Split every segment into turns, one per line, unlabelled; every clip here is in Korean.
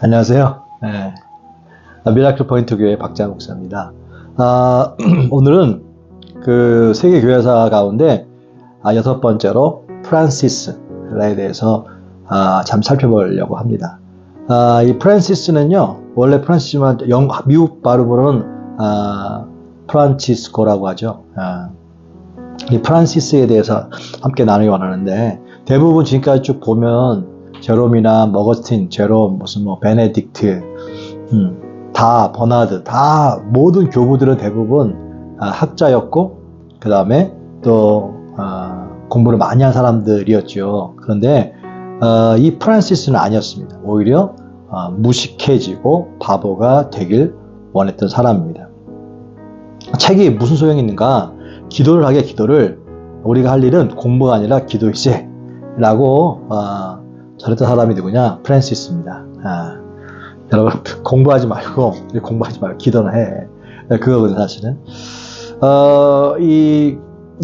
안녕하세요. 네. 미라클 포인트 교회 박재환 목사입니다. 오늘은 그 세계 교회사 가운데 여섯 번째로 프란시스에 대해서 잠 살펴보려고 합니다. 이 프란시스는요, 원래 프란시스만 미국 발음으로는 프란치스코라고 하죠. 이 프란시스에 대해서 함께 나누기 원하는데, 대부분 지금까지 쭉 보면 제롬이나 머거스틴, 제롬, 무슨 베네딕트, 다 버나드, 다 모든 교부들은 대부분 학자였고, 그 다음에 또 공부를 많이 한 사람들이었죠. 그런데 이 프란시스는 아니었습니다. 오히려 무식해지고 바보가 되길 원했던 사람입니다. 책이 무슨 소용이 있는가? 기도를 하게, 기도를 우리가 할 일은 공부가 아니라 기도이지 라고 저랬던 사람이 누구냐? 프란시스입니다. 여러분, 공부하지 말고 기도는 해. 그거거든, 사실은.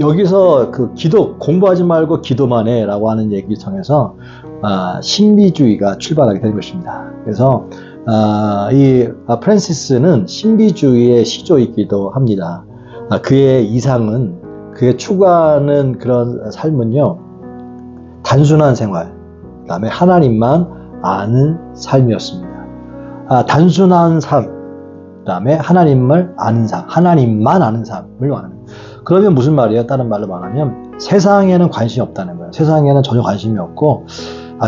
여기서 그 공부하지 말고 기도만 해 라고 하는 얘기를 통해서 신비주의가 출발하게 된 것입니다. 그래서 이 프란시스는 신비주의의 시조이기도 합니다. 그의 이상은, 그의 추구하는 그런 삶은요, 단순한 생활, 그 다음에 하나님만 아는 삶이었습니다. 단순한 삶, 그 다음에 하나님을 아는 삶, 하나님만 아는 삶을 말하는. 그러면 무슨 말이에요? 다른 말로 말하면 세상에는 관심이 없다는 거예요. 세상에는 전혀 관심이 없고,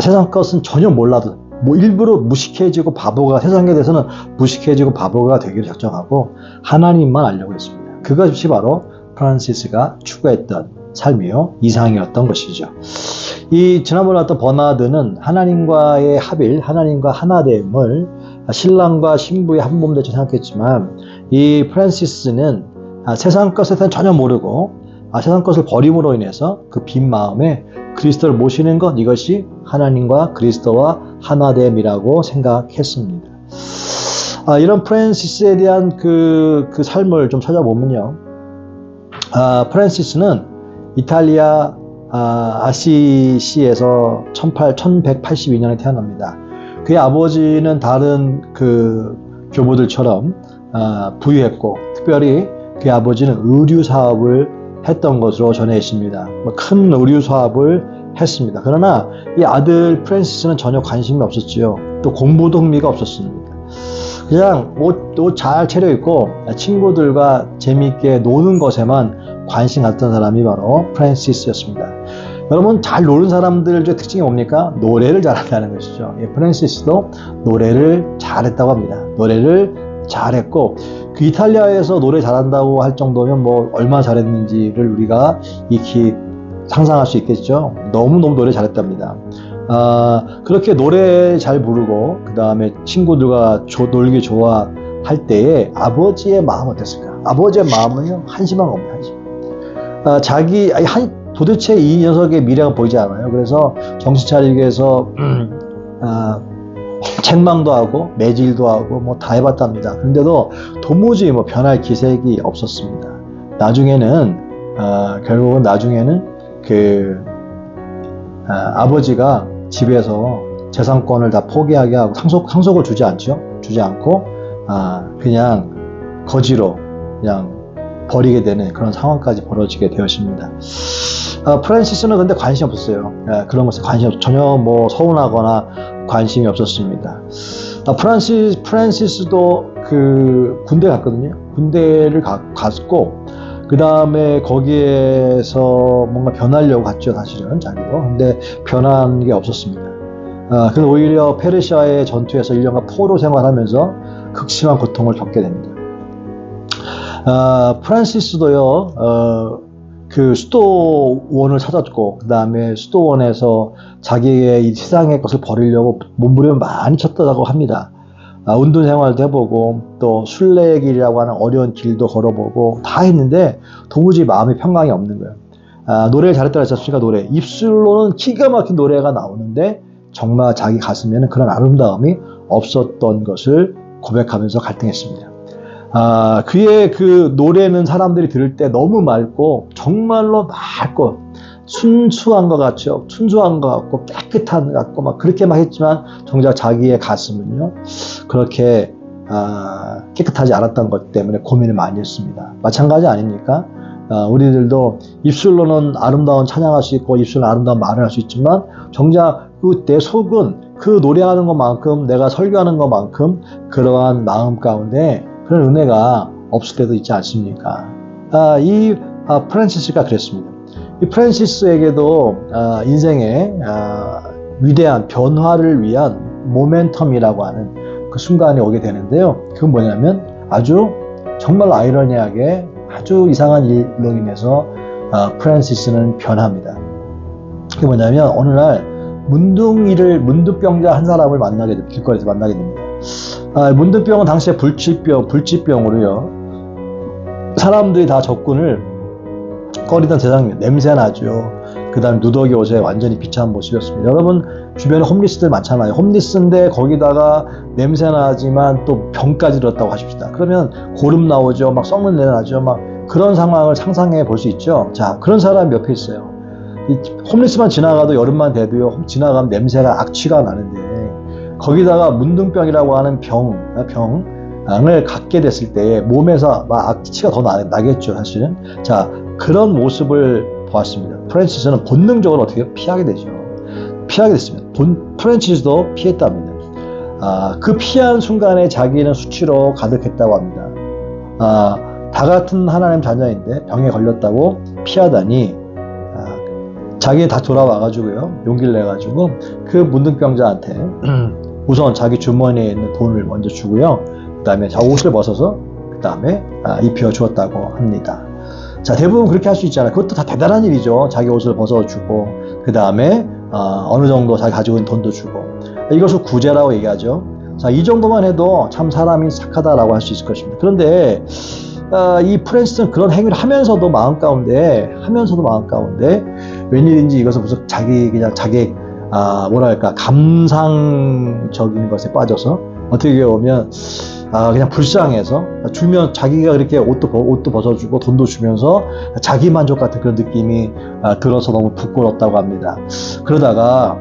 세상 것은 전혀 몰라도 일부러 무식해지고 바보가, 세상에 대해서는 무식해지고 바보가 되기를 작정하고 하나님만 알려고 했습니다. 그것이 바로 프란시스가 추구했던 삶이요, 이상이었던 것이죠. 지난번에 왔던 버나드는 하나님과의 합일, 하나님과 하나됨을 신랑과 신부의 한 몸 되처럼 생각했지만, 이 프란시스는 세상 것에 대해서는 전혀 모르고 세상 것을 버림으로 인해서 그 빈 마음에 그리스도를 모시는 것, 이것이 하나님과 그리스도와 하나됨이라고 생각했습니다. 이런 프란시스에 대한 그 삶을 좀 찾아보면요, 프란시스는 이탈리아 아시시에서 1182년에 태어납니다. 그의 아버지는 다른 그 교부들처럼 부유했고, 특별히 그의 아버지는 의류 사업을 했던 것으로 전해 있습니다. 큰 의류 사업을 했습니다. 그러나 이 아들 프란시스는 전혀 관심이 없었지요. 또 공부도 흥미가 없었습니다. 그냥 옷 잘 차려입고 친구들과 재미있게 노는 것에만 관심 갖던 사람이 바로 프란시스였습니다. 여러분, 잘 노는 사람들의 특징이 뭡니까? 노래를 잘한다는 것이죠. 프란시스도 노래를 잘했다고 합니다. 노래를 잘했고, 그 이탈리아에서 노래 잘한다고 할 정도면 얼마나 잘했는지를 우리가 익히 상상할 수 있겠죠. 너무너무 노래 잘했답니다. 그렇게 노래 잘 부르고, 그 다음에 친구들과 놀기 좋아할 때에 아버지의 마음은 어땠을까? 아버지의 마음은요, 한심한 겁니다. 한심. 도대체 이 녀석의 미래가 보이지 않아요. 그래서 정신 차리기 위해서 책망도 하고 매질도 하고 다 해봤답니다. 그런데도 도무지 변할 기색이 없었습니다. 결국은 나중에는 아버지가 집에서 재산권을 다 포기하게 하고 상속을 주지 않고 그냥 거지로 그냥 버리게 되는 그런 상황까지 벌어지게 되었습니다. 프란시스는 근데 관심이 없었어요. 그런 것에 전혀 서운하거나 관심이 없었습니다. 프란시스도 그 군대 갔거든요. 군대를 갔고, 그 다음에 거기에서 뭔가 변하려고 갔죠, 사실은 자기도. 근데 변한 게 없었습니다. 그래서 오히려 페르시아의 전투에서 1년간 포로 생활하면서 극심한 고통을 겪게 됩니다. 프란시스도요, 그 수도원을 찾았고, 그 다음에 수도원에서 자기의 이 세상의 것을 버리려고 몸부림을 많이 쳤다고 합니다. 운동 생활도 해보고, 또 순례길이라고 하는 어려운 길도 걸어보고 다 했는데 도무지 마음의 평강이 없는 거예요. 노래를 잘했다고 했었으니까 노래. 입술로는 기가 막힌 노래가 나오는데 정말 자기 가슴에는 그런 아름다움이 없었던 것을 고백하면서 갈등했습니다. 그의 그 노래는 사람들이 들을 때 너무 맑고, 정말로 맑고, 순수한 것 같죠. 순수한 것 같고 깨끗한 것 같고 막 그렇게 막 했지만 정작 자기의 가슴은요 그렇게 깨끗하지 않았던 것 때문에 고민을 많이 했습니다. 마찬가지 아닙니까? 우리들도 입술로는 아름다운 찬양할 수 있고 입술로는 아름다운 말을 할 수 있지만 정작 내 속은 그 노래하는 것만큼 내가 설교하는 것만큼 그러한 마음 가운데 그런 은혜가 없을 때도 있지 않습니까? 프란시스가 그랬습니다. 이 프란시스에게도 인생의 위대한 변화를 위한 모멘텀이라고 하는 그 순간이 오게 되는데요. 그건 뭐냐면 아주 정말 아이러니하게 아주 이상한 일로 인해서 프란시스는 변합니다. 그게 뭐냐면 어느 날 문둥병자 한 사람을 만나게 됩니다. 길거리에서 만나게 됩니다. 문둥병은 당시에 불치병으로요. 사람들이 다 접근을 꺼리던 세상입니다. 냄새나죠. 그 다음 누더기 옷에 완전히 비참한 모습이었습니다. 여러분 주변에 홈리스들 많잖아요. 홈리스인데 거기다가 냄새나지만 또 병까지 들었다고 하십시다. 그러면 고름 나오죠. 막 썩는 냄새 나죠. 막 그런 상황을 상상해 볼 수 있죠. 자, 그런 사람이 옆에 있어요. 이 홈리스만 지나가도 여름만 돼도요. 지나가면 냄새가 악취가 나는데 거기다가 문둥병이라고 하는 병을 갖게 됐을 때 몸에서 막 악취가 더 나겠죠. 사실은. 자, 그런 모습을 보았습니다. 프란시스는 본능적으로 어떻게 피하게 되죠. 피하게 됐습니다. 프란시스도 피했답니다. 그 피한 순간에 자기는 수치로 가득했다고 합니다. 다 같은 하나님 자녀인데 병에 걸렸다고 피하다니 자기 다 돌아와가지고요. 용기를 내가지고 그 문둥병자한테 우선 자기 주머니에 있는 돈을 먼저 주고요. 그 다음에 옷을 벗어서 그 다음에 입혀 주었다고 합니다. 자, 대부분 그렇게 할 수 있잖아요. 그것도 다 대단한 일이죠. 자기 옷을 벗어주고 그 다음에 어느 정도 자기 가지고 있는 돈도 주고 이것을 구제라고 얘기하죠. 자, 이 정도만 해도 참 사람이 착하다라고 할 수 있을 것입니다. 그런데 이 프란시스는 그런 행위를 하면서도 마음 가운데 웬일인지 이것은 무슨 자기 뭐랄까 감상적인 것에 빠져서 어떻게 보면 그냥 불쌍해서 주면 자기가 그렇게 옷도 벗어주고 돈도 주면서 자기 만족 같은 그런 느낌이 들어서 너무 부끄럽다고 합니다. 그러다가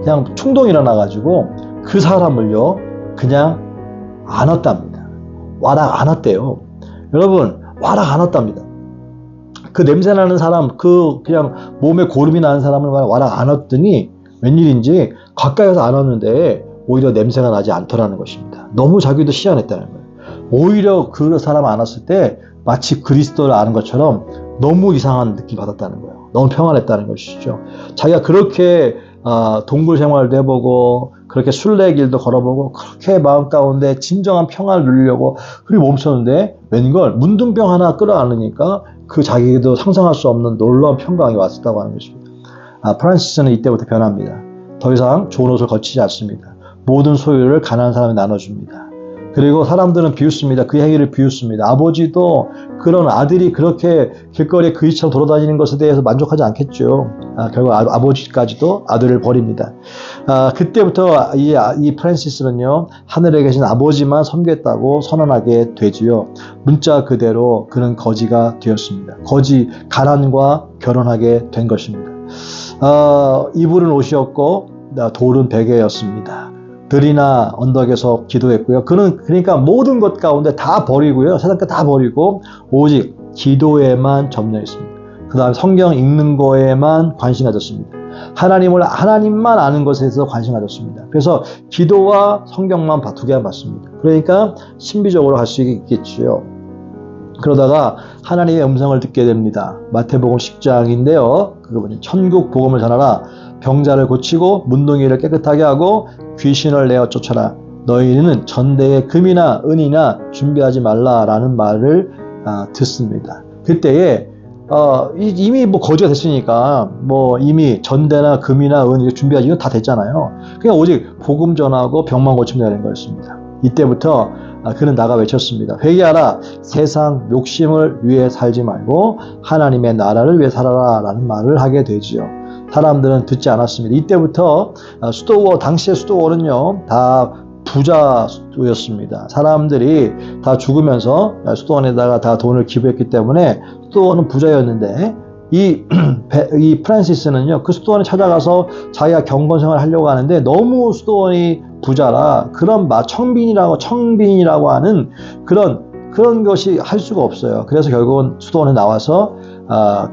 그냥 충동이 일어나가지고 그 사람을요 그냥 안았답니다. 와락 안았대요. 여러분 와락 안았답니다. 그 냄새나는 사람, 그냥 몸에 고름이 나는 사람을 와락 안았더니 웬일인지 가까이 가서 안았는데 오히려 냄새가 나지 않더라는 것입니다. 너무 자기도 희한했다는 거예요. 오히려 그 사람 안았을 때 마치 그리스도를 아는 것처럼 너무 이상한 느낌 받았다는 거예요. 너무 평안했다는 것이죠. 자기가 그렇게 동굴 생활도 해보고 그렇게 순례길도 걸어보고 그렇게 마음 가운데 진정한 평안을 누리려고 그리고 멈췄는데 웬걸 문둥병 하나 끌어안으니까 그 자기도 상상할 수 없는 놀라운 평강이 왔었다고 하는 것입니다. 프란시스는 이때부터 변합니다. 더 이상 좋은 옷을 거치지 않습니다. 모든 소유를 가난한 사람에 나눠줍니다. 그리고 사람들은 비웃습니다. 그 행위를 비웃습니다. 아버지도 그런 아들이 그렇게 길거리에 그이처럼 돌아다니는 것에 대해서 만족하지 않겠죠. 결국 아버지까지도 아들을 버립니다. 그때부터 이 프란시스는요 하늘에 계신 아버지만 섬겼다고 선언하게 되지요. 문자 그대로 그는 거지가 되었습니다. 가난과 결혼하게 된 것입니다. 이불은 옷이었고 돌은 베개였습니다. 들이나 언덕에서 기도했고요. 그는 그러니까 모든 것 가운데 다 버리고요. 세상 것 다 버리고 오직 기도에만 점령했습니다. 그 다음에 성경 읽는 거에만 관심 가졌습니다. 하나님만 아는 것에서 관심 가졌습니다. 그래서 기도와 성경만 두 개만 봤습니다. 그러니까 신비적으로 할 수 있겠지요. 그러다가 하나님의 음성을 듣게 됩니다. 마태복음 10장인데요. 그거 뭐냐? 천국 복음을 전하라. 병자를 고치고 문둥이를 깨끗하게 하고 귀신을 내어 쫓아라. 너희는 전대에 금이나 은이나 준비하지 말라라는 말을 듣습니다. 그때에 이미 거지가 됐으니까 이미 전대나 금이나 은 이렇게 준비하지 이거 다 됐잖아요. 그냥 오직 복음 전하고 병만 고치면 되는 거였습니다. 이때부터 그는 나가 외쳤습니다. 회개하라. 세상 욕심을 위해 살지 말고 하나님의 나라를 위해 살아라 라는 말을 하게 되지요. 사람들은 듣지 않았습니다. 이때부터 당시의 수도원은요 다 부자 수도였습니다. 사람들이 다 죽으면서 수도원에다가 다 돈을 기부했기 때문에 수도원은 부자였는데 이 프란시스는요, 그 수도원에 찾아가서 자기가 경건생활을 하려고 하는데 너무 수도원이 부자라 그런 청빈이라고 하는 그런 것이 할 수가 없어요. 그래서 결국은 수도원에 나와서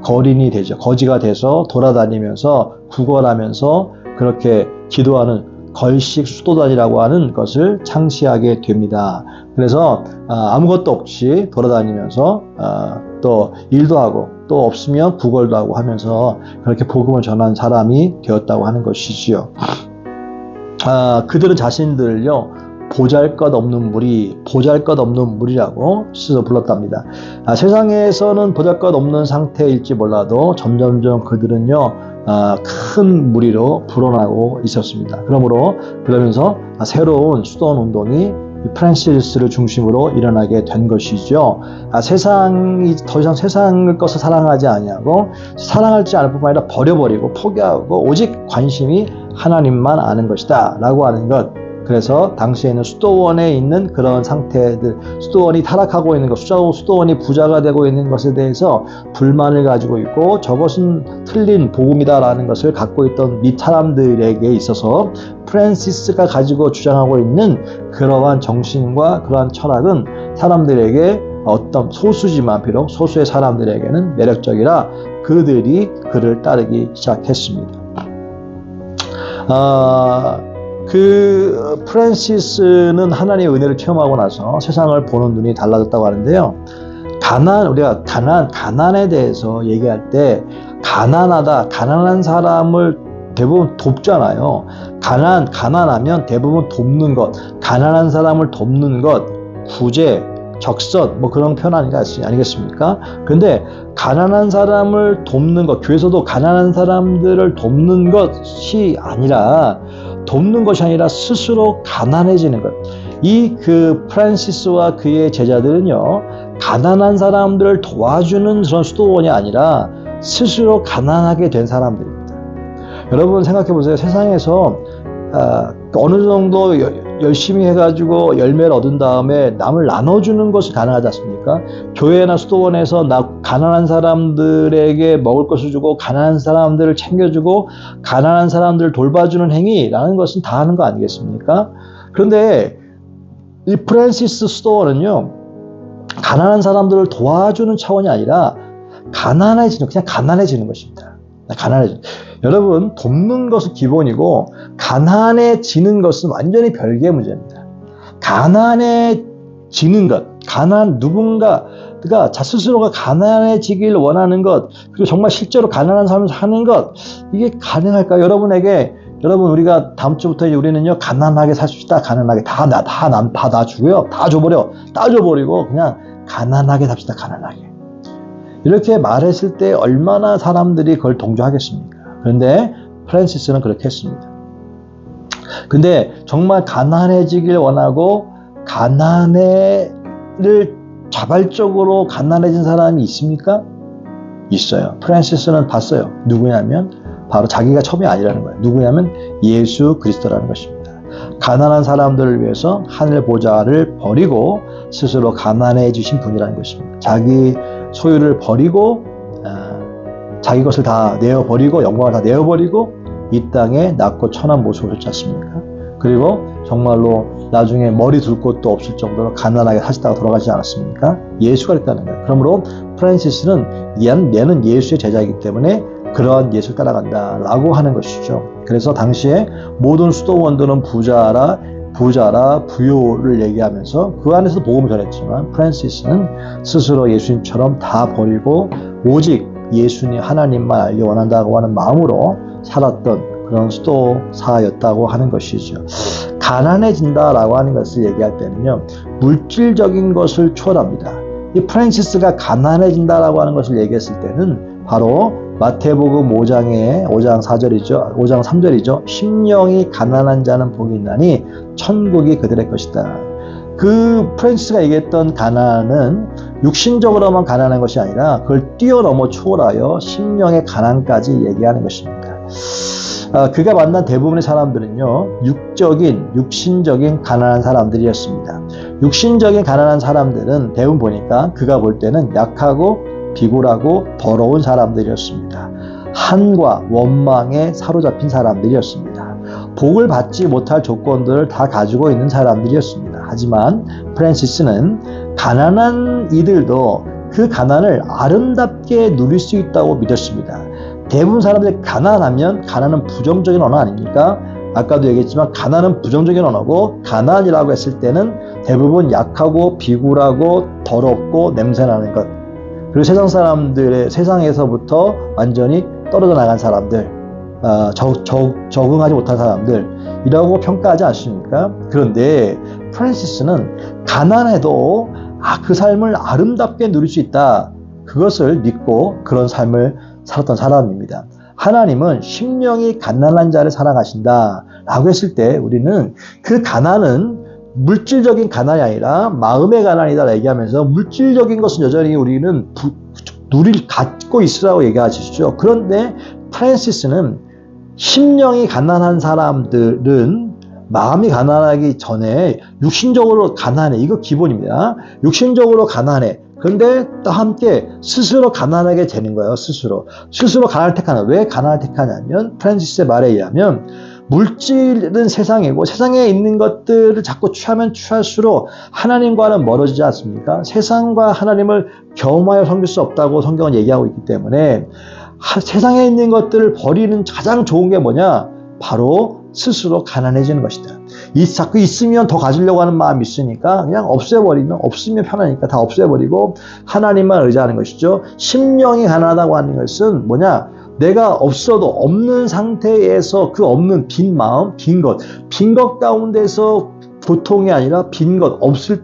거린이 되죠. 거지가 돼서 돌아다니면서 구걸하면서 그렇게 기도하는 걸식 수도단이라고 하는 것을 창시하게 됩니다. 그래서 아무것도 없이 돌아다니면서 또 일도 하고 또 없으면 구걸도 하고 하면서 그렇게 복음을 전한 사람이 되었다고 하는 것이지요. 그들은 자신들을요, 보잘것없는 무리라고 스스로 불렀답니다. 세상에서는 보잘것없는 상태일지 몰라도 점점점 그들은요, 큰 무리로 불어나고 있었습니다. 그러면서 새로운 수도원 운동이 프란시스를 중심으로 일어나게 된 것이죠. 세상이 더 이상 세상의 것을 사랑하지 아니하고 사랑하지 않을 뿐만 아니라 버려버리고 포기하고 오직 관심이 하나님만 아는 것이다 라고 하는 것. 그래서 당시에는 수도원에 있는 그런 상태들, 수도원이 타락하고 있는 것, 수도원이 부자가 되고 있는 것에 대해서 불만을 가지고 있고 저것은 틀린 복음이다라는 것을 갖고 있던 이 사람들에게 있어서 프란시스가 가지고 주장하고 있는 그러한 정신과 그러한 철학은 사람들에게 어떤 소수지만 비록 소수의 사람들에게는 매력적이라 그들이 그를 따르기 시작했습니다. 프란시스는 하나님의 은혜를 체험하고 나서 세상을 보는 눈이 달라졌다고 하는데요. 우리가 가난에 대해서 얘기할 때 가난한 사람을 대부분 돕잖아요. 가난하면 대부분 돕는 것, 가난한 사람을 돕는 것, 구제, 적선, 그런 표현 아니겠습니까? 근데 가난한 사람을 돕는 것, 교회에서도 가난한 사람들을 돕는 것이 아니라 스스로 가난해지는 것. 프란시스와 그의 제자들은요, 가난한 사람들을 도와주는 그런 수도원이 아니라 스스로 가난하게 된 사람들입니다. 여러분 생각해 보세요. 세상에서 어느 정도 열심히 해가지고 열매를 얻은 다음에 남을 나눠주는 것이 가능하지 않습니까? 교회나 수도원에서 가난한 사람들에게 먹을 것을 주고 가난한 사람들을 챙겨주고 가난한 사람들을 돌봐주는 행위라는 것은 다 하는 거 아니겠습니까? 그런데 이 프란시스 수도원은요, 가난한 사람들을 도와주는 차원이 아니라 그냥 가난해지는 것입니다. 여러분, 돕는 것은 기본이고 가난해지는 것은 완전히 별개의 문제입니다. 가난해지는 것, 누군가가 스스로가 가난해지길 원하는 것, 그리고 정말 실제로 가난한 삶을 사는 것, 이게 가능할까요? 여러분, 우리가 다음 주부터 우리는요, 가난하게 삽시다. 가난하게 다 놔주고요, 다 줘버리고 그냥 가난하게 삽시다. 가난하게. 이렇게 말했을 때 얼마나 사람들이 그걸 동조하겠습니까? 그런데 프란시스는 그렇게 했습니다. 근데 정말 가난해지길 원하고 가난을 자발적으로 가난해진 사람이 있습니까? 있어요. 프란시스는 봤어요. 누구냐면 바로 자기가 처음이 아니라는 거예요. 누구냐면 예수 그리스도라는 것입니다. 가난한 사람들을 위해서 하늘 보좌를 버리고 스스로 가난해지신 분이라는 것입니다. 자기 소유를 버리고 자기 것을 다 내어버리고 영광을 다 내어버리고 이 땅에 낮고 천한 모습을 하지 않습니까? 그리고 정말로 나중에 머리 둘 곳도 없을 정도로 가난하게 사시다가 돌아가지 않았습니까? 예수가 그랬다는 거예요. 그러므로 프란시스는 얘는 예수의 제자이기 때문에 그러한 예수를 따라간다 라고 하는 것이죠. 그래서 당시에 모든 수도원들은 부자라 부요를 얘기하면서 그 안에서 복음을 전했지만 프란시스는 스스로 예수님처럼 다 버리고 오직 예수님 하나님만 알기 원한다고 하는 마음으로 살았던 그런 수도사였다고 하는 것이죠. 가난해진다라고 하는 것을 얘기할 때는요, 물질적인 것을 초월합니다. 이 프란시스가 가난해진다라고 하는 것을 얘기했을 때는 바로 마태복음 5장 3절이죠. 심령이 가난한 자는 복이 있나니 천국이 그들의 것이다. 그 프란시스가 얘기했던 가난은 육신적으로만 가난한 것이 아니라 그걸 뛰어넘어 초월하여 심령의 가난까지 얘기하는 것입니다. 그가 만난 대부분의 사람들은요, 육신적인 가난한 사람들이었습니다. 육신적인 가난한 사람들은 대부분 보니까 그가 볼 때는 약하고 비굴하고 더러운 사람들이었습니다. 한과 원망에 사로잡힌 사람들이었습니다. 복을 받지 못할 조건들을 다 가지고 있는 사람들이었습니다. 하지만 프란시스는 가난한 이들도 그 가난을 아름답게 누릴 수 있다고 믿었습니다. 대부분 사람들이 가난하면 가난은 부정적인 언어 아닙니까? 아까도 얘기했지만 가난은 부정적인 언어고, 가난이라고 했을 때는 대부분 약하고 비굴하고 더럽고 냄새나는 것, 그리고 세상 사람들의 세상에서부터 완전히 떨어져 나간 사람들, 적응하지 못한 사람들이라고 평가하지 않습니까? 그런데 프란시스는 가난해도 그 삶을 아름답게 누릴 수 있다, 그것을 믿고 그런 삶을 살았던 사람입니다. 하나님은 심령이 가난한 자를 사랑하신다 라고 했을 때 우리는 그 가난은 물질적인 가난이 아니라 마음의 가난이다 얘기하면서, 물질적인 것은 여전히 우리는 갖고 있으라고 얘기하시죠. 그런데 프란시스는 심령이 가난한 사람들은 마음이 가난하기 전에 육신적으로 가난해, 이거 기본입니다. 육신적으로 가난해. 그런데 또 함께 스스로 가난하게 되는 거예요. 스스로 가난을 택하는. 왜 가난을 택하냐면, 프란시스의 말에 의하면 물질은 세상이고, 세상에 있는 것들을 자꾸 취하면 취할수록 하나님과는 멀어지지 않습니까? 세상과 하나님을 겸하여 섬길 수 없다고 성경은 얘기하고 있기 때문에 세상에 있는 것들을 버리는 가장 좋은 게 뭐냐? 바로 스스로 가난해지는 것이다. 자꾸 있으면 더 가지려고 하는 마음이 있으니까 그냥 없애버리면, 없으면 편하니까 다 없애버리고 하나님만 의지하는 것이죠. 심령이 가난하다고 하는 것은 뭐냐? 내가 없어도, 없는 상태에서 그 없는 빈 마음, 빈 것 가운데서 고통이 아니라 빈 것,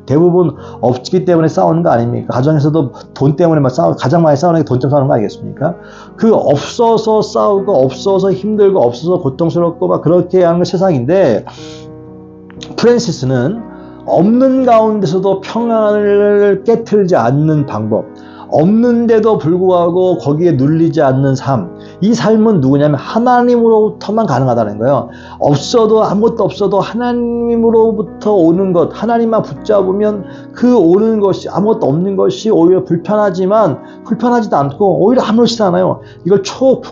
대부분 없기 때문에 싸우는 거 아닙니까? 가정에서도 돈 때문에 가장 많이 싸우는 게 돈 때문에 싸우는 거 아니겠습니까? 그 없어서 싸우고, 없어서 힘들고, 없어서 고통스럽고 막 그렇게 하는 게 세상인데, 프란시스는 없는 가운데서도 평안을 깨트리지 않는 방법, 없는데도 불구하고 거기에 눌리지 않는 삶, 이 삶은 누구냐면 하나님으로부터만 가능하다는 거예요. 없어도, 아무것도 없어도 하나님으로부터 오는 것, 하나님만 붙잡으면 그 오는 것이, 아무것도 없는 것이 오히려 불편하지도 않고 오히려 아무렇지도 않아요.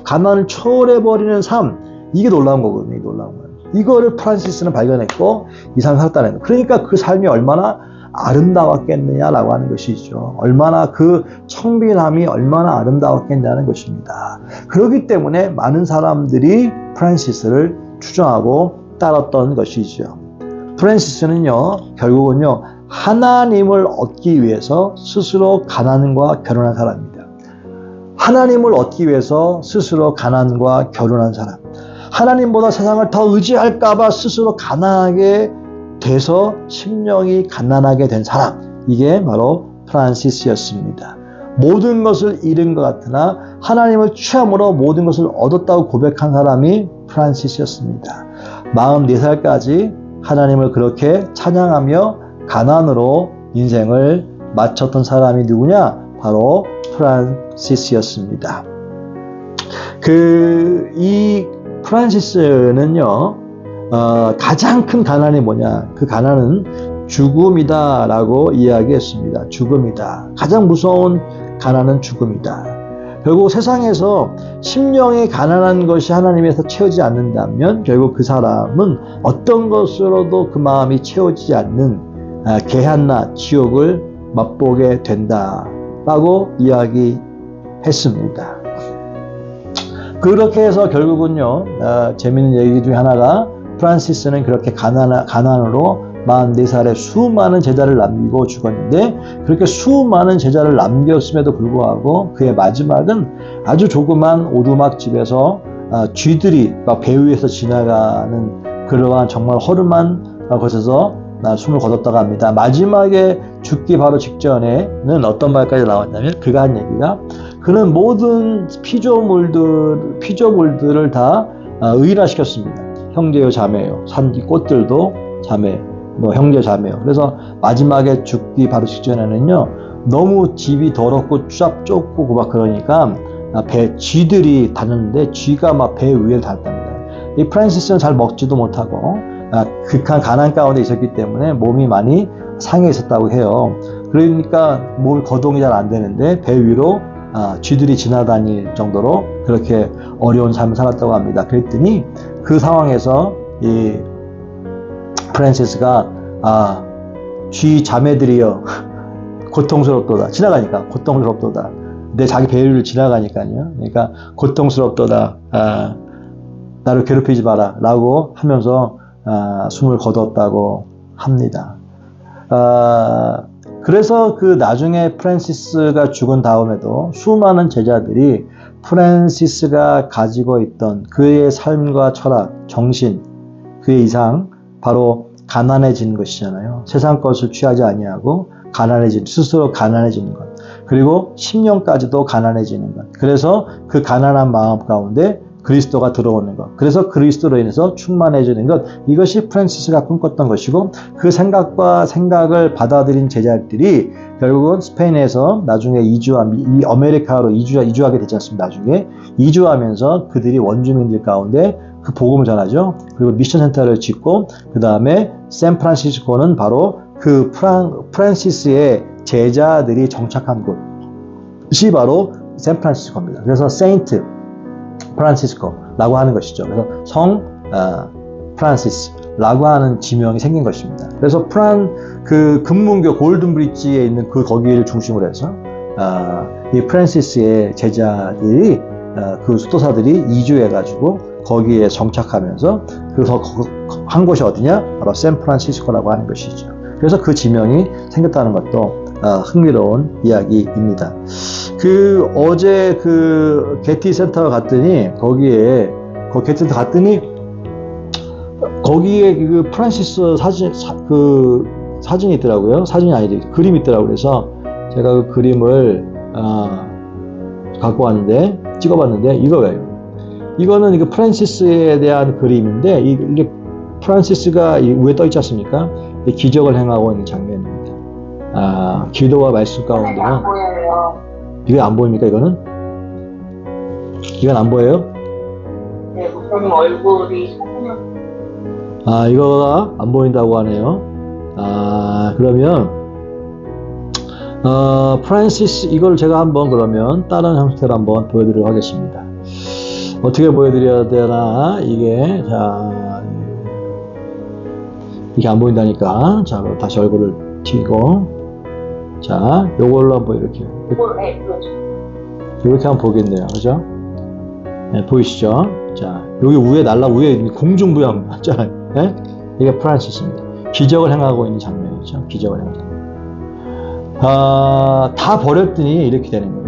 가난을 초월해버리는 삶, 이게 놀라운 거거든요. 이게 놀라운 거예요. 이거를 프란시스는 발견했고 이 삶을 살았다는 거예요. 그러니까 그 삶이 얼마나 아름다웠겠느냐라고 하는 것이죠. 얼마나 그 청빈함이 얼마나 아름다웠겠냐는 것입니다. 그렇기 때문에 많은 사람들이 프란시스를 추종하고 따랐던 것이죠. 프란시스는요, 결국은요, 하나님을 얻기 위해서 스스로 가난과 결혼한 사람입니다. 하나님을 얻기 위해서 스스로 가난과 결혼한 사람. 하나님보다 세상을 더 의지할까봐 스스로 가난하게 돼서 심령이 가난하게 된 사람, 이게 바로 프란시스였습니다. 모든 것을 잃은 것 같으나 하나님을 취함으로 모든 것을 얻었다고 고백한 사람이 프란시스였습니다. 44살까지 하나님을 그렇게 찬양하며 가난으로 인생을 마쳤던 사람이 누구냐? 바로 프란시스였습니다. 이 프란시스는요, 가장 큰 가난이 뭐냐? 그 가난은 죽음이다 라고 이야기했습니다. 죽음이다. 가장 무서운 가난은 죽음이다. 결국 세상에서 심령이 가난한 것이 하나님에서 채워지지 않는다면 결국 그 사람은 어떤 것으로도 그 마음이 채워지지 않는 개한나 지옥을 맛보게 된다 라고 이야기했습니다. 그렇게 해서 결국은요, 재미있는 얘기 중에 하나가, 프란시스는 그렇게 가난으로 44살에 수많은 제자를 남기고 죽었는데, 그렇게 수많은 제자를 남겼음에도 불구하고 그의 마지막은 아주 조그만 오두막집에서 쥐들이 막 배 위에서 지나가는 그러한 정말 허름한 곳에서 숨을 거뒀다고 합니다. 마지막에 죽기 바로 직전에는 어떤 말까지 나왔냐면, 그가 한 얘기가, 그는 모든 피조물들을 다 의인화시켰습니다. 형제요 자매요, 산지 꽃들도 자매, 형제 자매요. 그래서 마지막에 죽기 바로 직전에는요, 너무 집이 더럽고 좁고 막 그러니까 쥐들이 다녔는데 쥐가 막 배 위에 닿았답니다. 이 프란시스는 잘 먹지도 못하고 극한 가난 가운데 있었기 때문에 몸이 많이 상해 있었다고 해요. 그러니까 몸 거동이 잘 안 되는데 배 위로 쥐들이 지나다닐 정도로 그렇게 어려운 삶을 살았다고 합니다. 그랬더니 그 상황에서 이 프란시스가 쥐 자매들이여 고통스럽도다. 지나가니까 고통스럽도다. 내 자기 배를 지나가니까요. 그러니까 고통스럽도다. 나를 괴롭히지 마라 라고 하면서 숨을 거뒀다고 합니다. 그래서 그 나중에 프란시스가 죽은 다음에도 수많은 제자들이 프란시스가 가지고 있던 그의 삶과 철학, 정신, 그의 이상, 바로 가난해지는 것이잖아요. 세상 것을 취하지 아니하고 스스로 가난해지는 것. 그리고 10년까지도 가난해지는 것. 그래서 그 가난한 마음 가운데 그리스도가 들어오는 것. 그래서 그리스도로 인해서 충만해지는 것. 이것이 프란시스가 꿈꿨던 것이고 그 생각을 받아들인 제자들이 결국은 스페인에서 나중에 이 아메리카로 이주하게 되지 않습니까? 나중에 이주하면서 그들이 원주민들 가운데 그 복음을 전하죠. 그리고 미션 센터를 짓고 그 다음에 샌프란시스코는 바로 그 프란시스의 제자들이 정착한 곳이 바로 샌프란시스코입니다. 그래서 세인트 프란시스코라고 하는 것이죠. 그래서 성 프란시스라고 하는 지명이 생긴 것입니다. 그래서 그 금문교 골든 브릿지에 있는 그 거기를 중심으로 해서 이 프란시스의 제자들이 그 수도사들이 이주해가지고 거기에 정착하면서 그래서 한 곳이 어디냐? 바로 샌프란시스코라고 하는 것이죠. 그래서 그 지명이 생겼다는 것도 흥미로운 이야기입니다. 어제 그 게티 센터 갔더니 거기에 그 프란시스 사진이 있더라고요. 사진이 아니지 그림이 있더라고요. 그래서 제가 그 그림을 갖고 왔는데 찍어봤는데 이거는 이거 프란시스에 대한 그림인데 이게 프란시스가 위에 떠 있지 않습니까? 기적을 행하고 있는 장면입니다. 기도와 말씀 가운데는
안 보여요.
이게 안 보입니까? 이건 안 보여요?
네, 목사님 얼굴이
이거가 안 보인다고 하네요. 그러면 프란시스 이걸 제가 한번 그러면 다른 형태로 한번 보여드리도록 하겠습니다. 어떻게 보여드려야 되나? 이게 이게 안 보인다니까. 자, 그럼 다시 얼굴을 튀고, 자, 요걸로 한번 이렇게 한번 보겠네요, 그죠? 네, 보이시죠? 자, 여기 위에 공중부양 맞잖아요. 네? 이게 프란시스입니다. 기적을 행하고 있는 장면이죠. 기적을 행하는 장면. 다 버렸더니 이렇게 되는 거예요.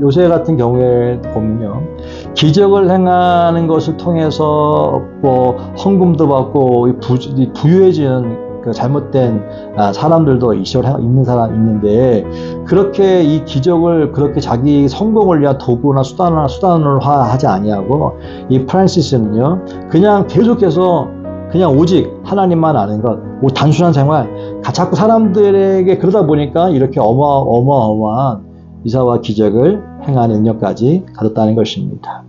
요새 같은 경우에 보면요. 기적을 행하는 것을 통해서 뭐 헌금도 받고 부유해지는 그 잘못된 사람들도 있는 사람 있는데 그렇게 이 기적을 그렇게 자기 성공을 위한 도구나 수단을 하지 아니하고 이 프란시스는요. 그냥 계속해서 그냥 오직 하나님만 아는 것, 단순한 생활, 자꾸 사람들에게 그러다 보니까 이렇게 어마어마한 이사와 기적을 행하는 능력까지 가졌다는 것입니다.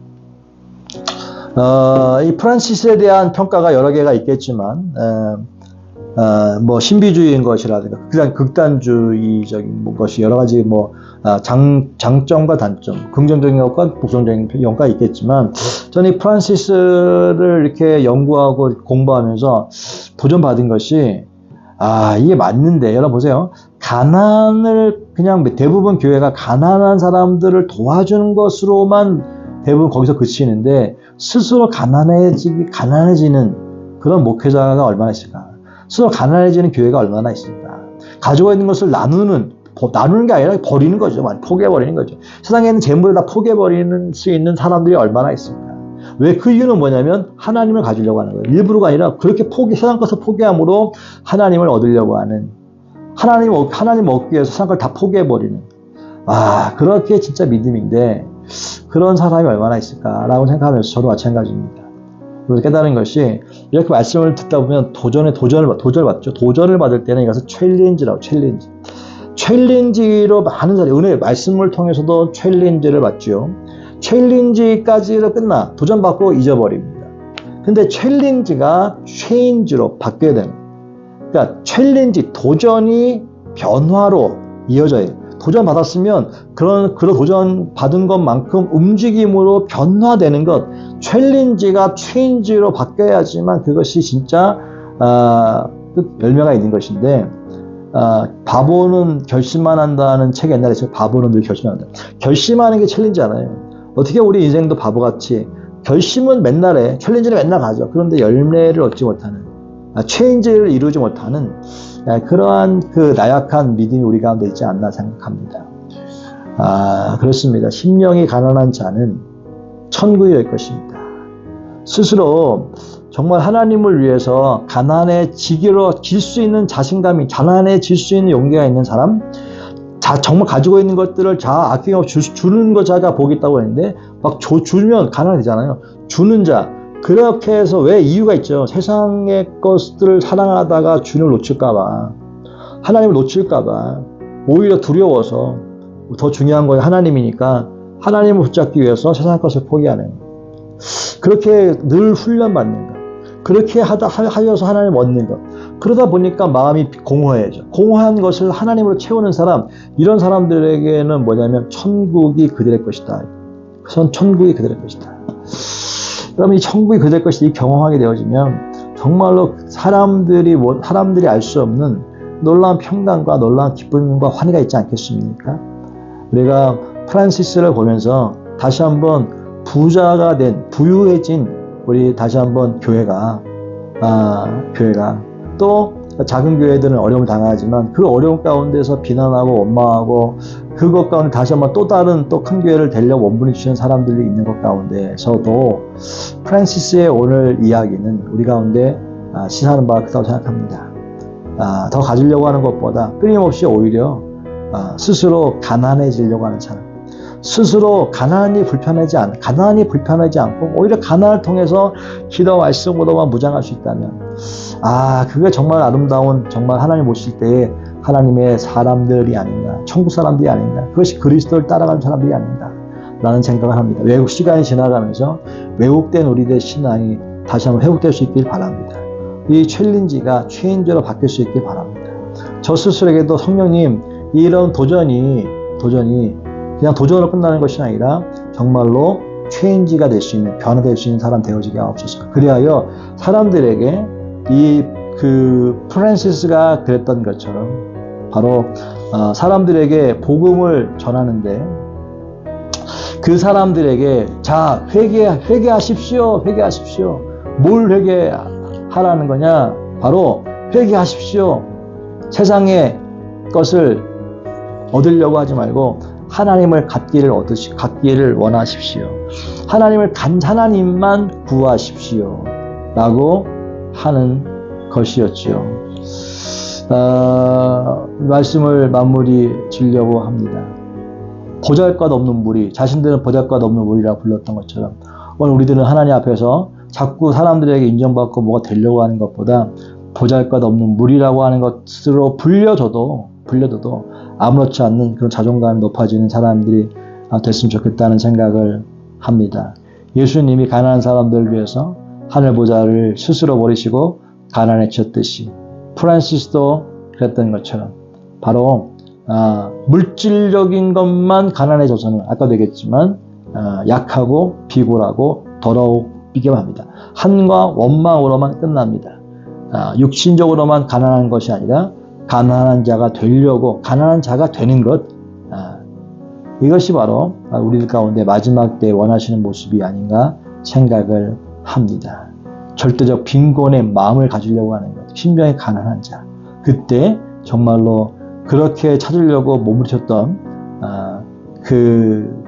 이 프란시스에 대한 평가가 여러 개가 있겠지만, 뭐 신비주의인 것이라든가 극단주의적인 것이 여러 가지 장점과 단점, 긍정적인 것과 부정적인 효과가 있겠지만 저는 이 프란시스를 이렇게 연구하고 공부하면서 도전받은 것이 이게 맞는데 여러분 보세요. 그냥 대부분 교회가 가난한 사람들을 도와주는 것으로만 대부분 거기서 그치는데 스스로 가난해지는 그런 목회자가 얼마나 있을까? 스스로 가난해지는 교회가 얼마나 있습니까? 가지고 있는 것을 나누는 게 아니라 버리는 거죠. 포기해버리는 거죠. 세상에 있는 재물을 다 포기해버리는 수 있는 사람들이 얼마나 있습니까? 왜? 그 이유는 뭐냐면 하나님을 가지려고 하는 거예요. 일부러가 아니라 그렇게 세상 것을 포기함으로 하나님을 얻으려고 하는 하나님 얻기 위해서 세상 걸 다 포기해버리는 그렇게 진짜 믿음인데 그런 사람이 얼마나 있을까라고 생각하면서 저도 마찬가지입니다. 그래서 깨달은 것이 이렇게 말씀을 듣다 보면 도전을 받죠. 도전을 받을 때는 이것을 챌린지로 많은 사람이 말씀을 통해서도 챌린지를 받죠. 챌린지까지로 도전받고 잊어버립니다. 근데 챌린지가 체인지로 바뀌어야 됩니다. 그러니까 도전이 변화로 이어져요. 도전 받았으면 그런 도전 받은 것만큼 움직임으로 변화되는 것, 챌린지가 체인지로 바뀌어야지만 그것이 진짜 열매가 있는 것인데, 바보는 결심만 한다는 책 옛날에 있어요. 바보는 늘 결심한다. 결심하는 게 챌린지잖아요. 어떻게 우리 인생도 바보같이 결심은 맨날 해. 챌린지는 맨날 가죠. 그런데 열매를 얻지 못하는, 체인지를 이루지 못하는 그러한 그 나약한 믿음이 우리 가운데 있지 않나 생각합니다. 그렇습니다. 심령이 가난한 자는 천국이 될 것입니다. 스스로 정말 하나님을 위해서 가난해질 수 있는 자신감이, 가난해질 수 있는 용기가 있는 사람, 정말 가지고 있는 것들을 아낌없이 주는 것 자가 복이 있다고 했는데, 막 주면 가난해지잖아요. 주는 자, 그렇게 해서 왜 이유가 있죠. 세상의 것들을 사랑하다가 주님을 놓칠까봐, 하나님을 놓칠까봐, 오히려 두려워서, 더 중요한 건 하나님이니까 하나님을 붙잡기 위해서 세상의 것을 포기하는, 그렇게 늘 훈련받는 것, 그렇게 하여서 하나님을 얻는 것, 그러다 보니까 마음이 공허해져. 공허한 것을 하나님으로 채우는 사람, 이런 사람들에게는 뭐냐면 천국이 그들의 것이다. 천국이 그들의 것이다. 그럼 이 천국이 그들의 것이 이 경험하게 되어지면 정말로 사람들이 알 수 없는 놀라운 평강과 놀라운 기쁨과 환희가 있지 않겠습니까? 우리가 프란시스를 보면서 다시 한번 부자가 된, 부유해진 우리 다시 한번 교회가 또 작은 교회들은 어려움을 당하지만 그 어려움 가운데서 비난하고 원망하고 그것 가운데 다시 한번 또 다른 또 큰 교회를 되려고 원분이 주시는 사람들이 있는 것 가운데서도 프란시스의 오늘 이야기는 우리 가운데 시사하는 바가 크다고 생각합니다. 더 가지려고 하는 것보다 끊임없이 오히려 스스로 가난해지려고 하는 사람, 스스로 가난이 불편하지 않고 오히려 가난을 통해서 기도 말씀으로만 무장할 수 있다면, 그게 정말 아름다운, 정말 하나님 보실 때에 하나님의 사람들이 아닌가, 천국 사람들이 아닌가, 그것이 그리스도를 따라가는 사람들이 아닌가 라는 생각을 합니다. 시간이 지나가면서 왜곡된 우리들의 신앙이 다시 한번 회복될 수 있길 바랍니다. 이 챌린지가 체인지로 바뀔 수 있길 바랍니다. 저 스스로에게도 성령님, 이런 도전이 그냥 도전으로 끝나는 것이 아니라 정말로 체인지가 될 수 있는, 변화될 수 있는 사람 되어지게 하옵소서. 그리하여 사람들에게 프란시스가 그랬던 것처럼 바로 사람들에게 복음을 전하는데, 그 사람들에게 회개하십시오. 뭘 회개하라는 거냐? 바로 회개하십시오. 세상의 것을 얻으려고 하지 말고 하나님을 갖기를 원하십시오. 하나님만 구하십시오. 라고 하는 것이었죠. 말씀을 마무리 지려고 합니다. 보잘것없는 무리, 자신들은 보잘것없는 무리라고 불렀던 것처럼 오늘 우리들은 하나님 앞에서 자꾸 사람들에게 인정받고 뭐가 되려고 하는 것보다 보잘것없는 무리라고 하는 것으로 불려져도 아무렇지 않는 그런 자존감이 높아지는 사람들이 됐으면 좋겠다는 생각을 합니다. 예수님이 가난한 사람들을 위해서 하늘 보좌를 스스로 버리시고 가난해졌듯이 프란시스도 그랬던 것처럼 바로 물질적인 것만 가난해져서는 아까도 얘기했지만 약하고 비굴하고 더러우기만 합니다. 한과 원망으로만 끝납니다. 육신적으로만 가난한 것이 아니라 가난한 자가 되려고, 가난한 자가 되는 것, 이것이 바로 우리들 가운데 마지막 때 원하시는 모습이 아닌가 생각을 합니다. 절대적 빈곤의 마음을 가지려고 하는 것, 신병이 가난한 자, 그때 정말로 그렇게 찾으려고 몸부림쳤던 그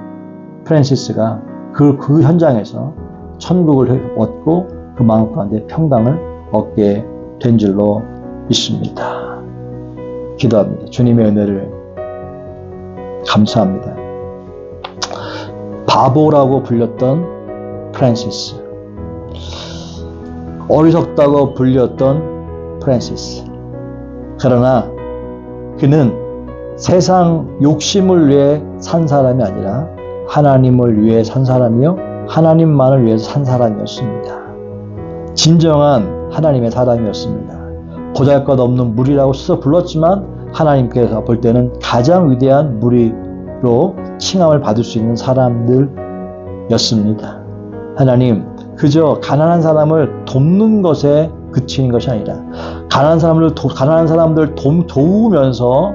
프란시스가 그 현장에서 천국을 얻고 그 마음 가운데 평강을 얻게 된 줄로 믿습니다. 기도합니다. 주님의 은혜를 감사합니다. 바보라고 불렸던 프란시스, 어리석다고 불렸던 프란시스, 그러나 그는 세상 욕심을 위해 산 사람이 아니라 하나님을 위해 산 사람이요 하나님만을 위해서 산 사람이었습니다. 진정한 하나님의 사람이었습니다. 보잘것없는 무리라고 스스로 불렀지만 하나님께서 볼 때는 가장 위대한 무리로 칭함을 받을 수 있는 사람들이었습니다. 하나님, 그저 가난한 사람을 돕는 것에 그치는 것이 아니라 가난한 사람들 도우면서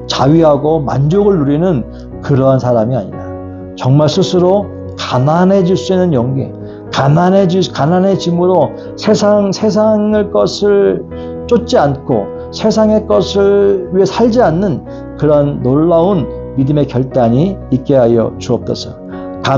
자위하고 만족을 누리는 그러한 사람이 아니라 정말 스스로 가난해질 수 있는 용기, 가난해짐으로 세상의 것을 쫓지 않고 세상의 것을 위해 살지 않는 그런 놀라운 믿음의 결단이 있게 하여 주옵소서.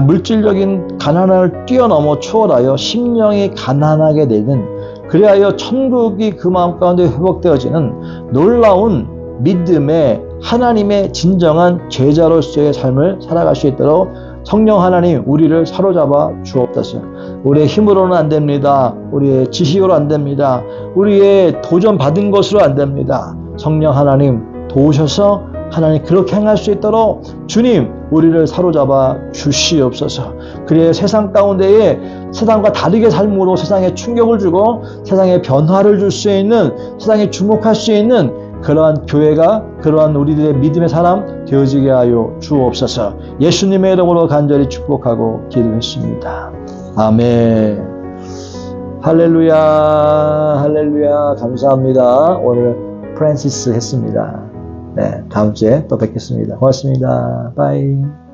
물질적인 가난을 뛰어넘어 초월하여 심령이 가난하게 되는, 그리하여 천국이 그 마음 가운데 회복되어지는 놀라운 믿음의 하나님의 진정한 제자로서의 삶을 살아갈 수 있도록 성령 하나님 우리를 사로잡아 주옵소서. 우리의 힘으로는 안 됩니다. 우리의 지식으로 안 됩니다. 우리의 도전 받은 것으로 안 됩니다. 성령 하나님 도우셔서 하나님 그렇게 행할 수 있도록 주님 우리를 사로잡아 주시옵소서. 그래야 세상 가운데에 세상과 다르게 삶으로 세상에 충격을 주고 세상에 변화를 줄 수 있는, 세상에 주목할 수 있는 그러한 교회가, 그러한 우리들의 믿음의 사람 되어지게 하여 주옵소서. 예수님의 이름으로 간절히 축복하고 기도했습니다. 아멘. 할렐루야, 할렐루야. 감사합니다. 오늘 프란시스 했습니다. 네, 다음 주에 또 뵙겠습니다. 고맙습니다. 바이.